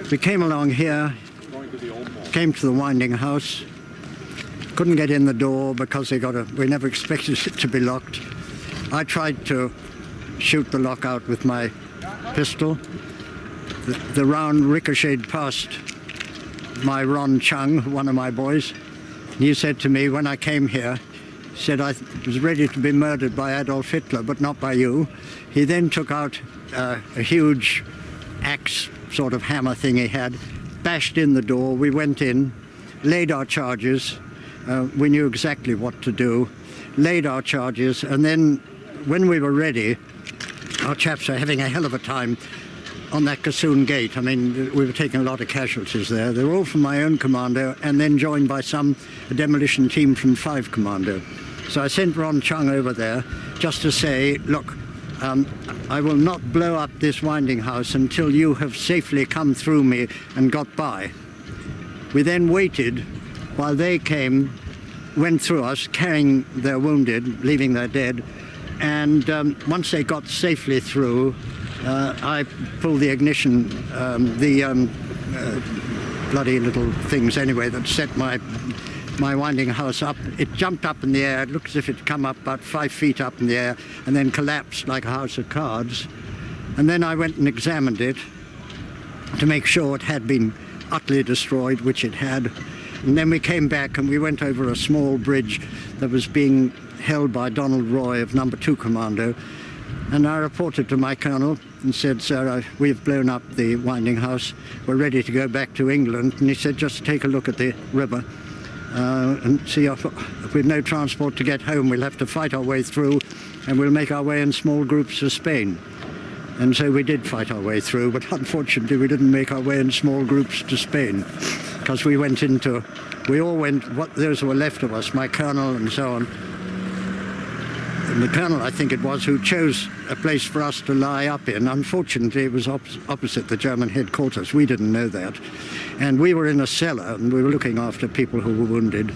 We came along here, came to the winding house, couldn't get in the door because we never expected it to be locked. I tried to shoot the lock out with my pistol. The round ricocheted past my Ron Chung, one of my boys. He said to me when I came here, he said I was ready to be murdered by Adolf Hitler, but not by you. He then took out a huge axe sort of hammer thing he had, bashed in the door. We went in, laid our charges. We knew exactly what to do, laid our charges, and then when we were ready, our chaps are having a hell of a time on that Cassoon Gate. I mean, we were taking a lot of casualties there. They were all from my own commando and then joined by a demolition team from 5 Commando. So I sent Ron Chung over there just to say, look, I will not blow up this winding house until you have safely come through me and got by. We then waited while they went through us, carrying their wounded, leaving their dead, and once they got safely through, I pulled the ignition, bloody little things anyway that set my winding house up. It jumped up in the air. It looked as if it had come up about 5 feet up in the air and then collapsed like a house of cards. And then I went and examined it to make sure it had been utterly destroyed, which it had. And then we came back and we went over a small bridge that was being held by Donald Roy of No. 2 Commando. And I reported to my colonel and said, sir, we've blown up the winding house. We're ready to go back to England. And he said, just take a look at the river and see if we've no transport to get home, we'll have to fight our way through and we'll make our way in small groups to Spain. And so we did fight our way through, but unfortunately we didn't make our way in small groups to Spain because we all went, those who were left of us, my colonel and so on. And the colonel, I think it was, who chose a place for us to lie up in. Unfortunately, it was opposite the German headquarters. We didn't know that. And we were in a cellar, and we were looking after people who were wounded.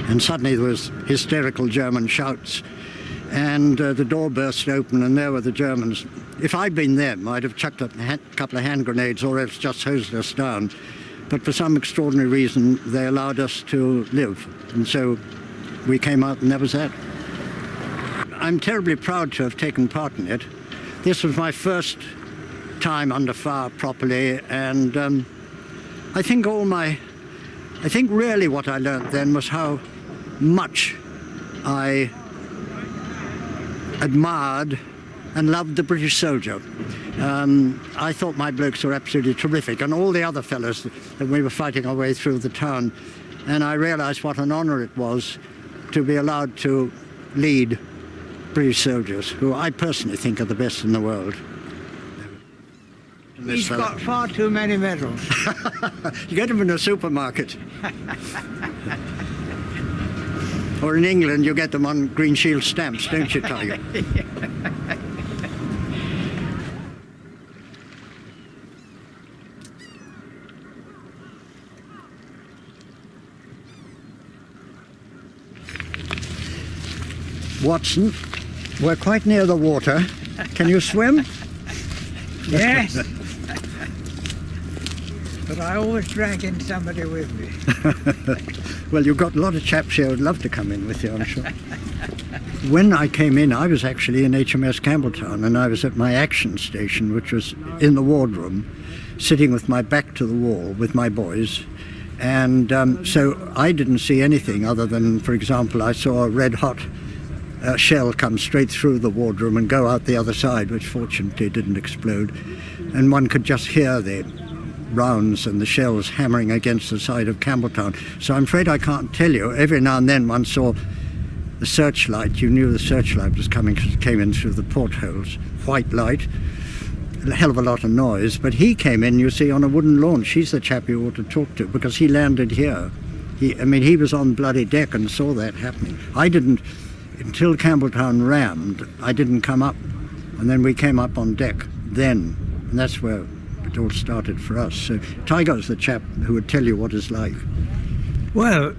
And suddenly there was hysterical German shouts, and the door burst open, and there were the Germans. If I'd been them, I'd have chucked a couple of hand grenades or else just hosed us down. But for some extraordinary reason, they allowed us to live. And so we came out, and that was that. I'm terribly proud to have taken part in it. This was my first time under fire properly, and I think really what I learnt then was how much I admired and loved the British soldier. I thought my blokes were absolutely terrific, and all the other fellows that we were fighting our way through the town, and I realised what an honour it was to be allowed to lead British soldiers, who I personally think are the best in the world. He's got far too many medals. You get them in a supermarket. Or in England, you get them on Green Shield stamps, don't you, Tiger? Watson, we're quite near the water. Can you swim? Yes. But I always drag in somebody with me. Well, you've got a lot of chaps here who'd love to come in with you, I'm sure. When I came in, I was actually in HMS Campbelltown, and I was at my action station, which was in the wardroom, sitting with my back to the wall with my boys. And so I didn't see anything other than, for example, I saw a red-hot shell come straight through the wardroom and go out the other side, which fortunately didn't explode. And one could just hear the rounds and the shells hammering against the side of Campbelltown. So I'm afraid I can't tell you. Every now and then one saw the searchlight. You knew the searchlight was coming because it came in through the portholes. White light, a hell of a lot of noise. But he came in, you see, on a wooden launch. He's the chap you ought to talk to because he landed here. He was on bloody deck and saw that happening. I didn't, until Campbelltown rammed, I didn't come up. And then we came up on deck then. And that's where it all started for us. So Tiger's the chap who would tell you what it's like. Well,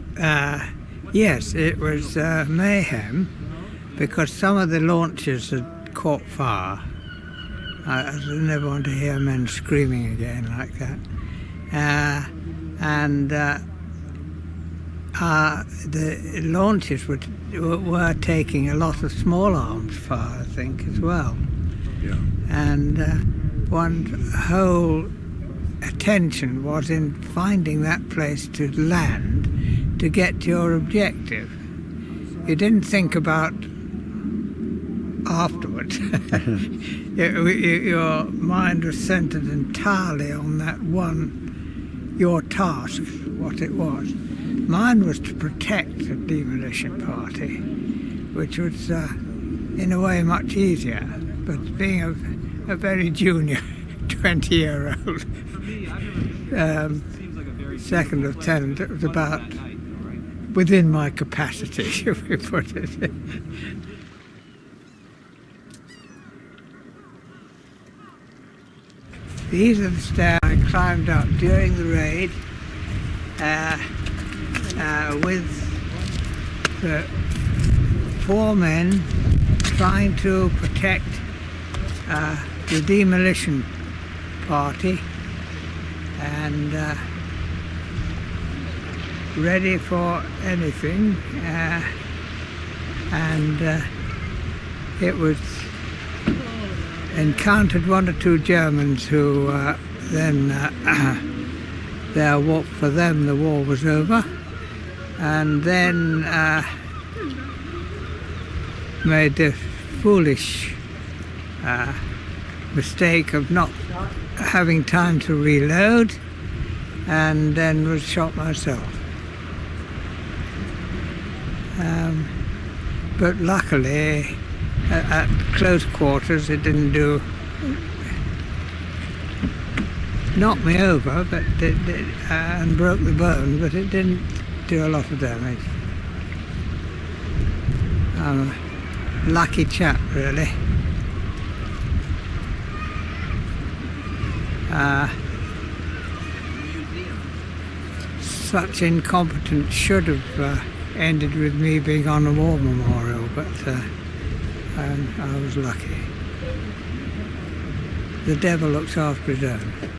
yes, it was mayhem because some of the launches had caught fire I never want to hear men screaming again like that. The launches were taking a lot of small arms fire, I think, as well. Yeah. And one's whole attention was in finding that place to land to get to your objective. You didn't think about afterwards. Your mind was centered entirely on that one, your task, what it was. Mine was to protect the demolition party, which was in a way much easier, but being a very junior 20-year-old second lieutenant, it was about within my capacity, if we put it. These are the stairs I climbed up during the raid with the 4 men trying to protect the demolition party and ready for anything, and it was encountered 1 or 2 Germans who then for them the war was over, and then made the foolish mistake of not having time to reload, and then was shot myself. But luckily at close quarters it didn't knock me over, but and broke the bone, but it didn't do a lot of damage. I'm a lucky chap, really. Such incompetence should have ended with me being on a war memorial, but I was lucky. The devil looks after his own.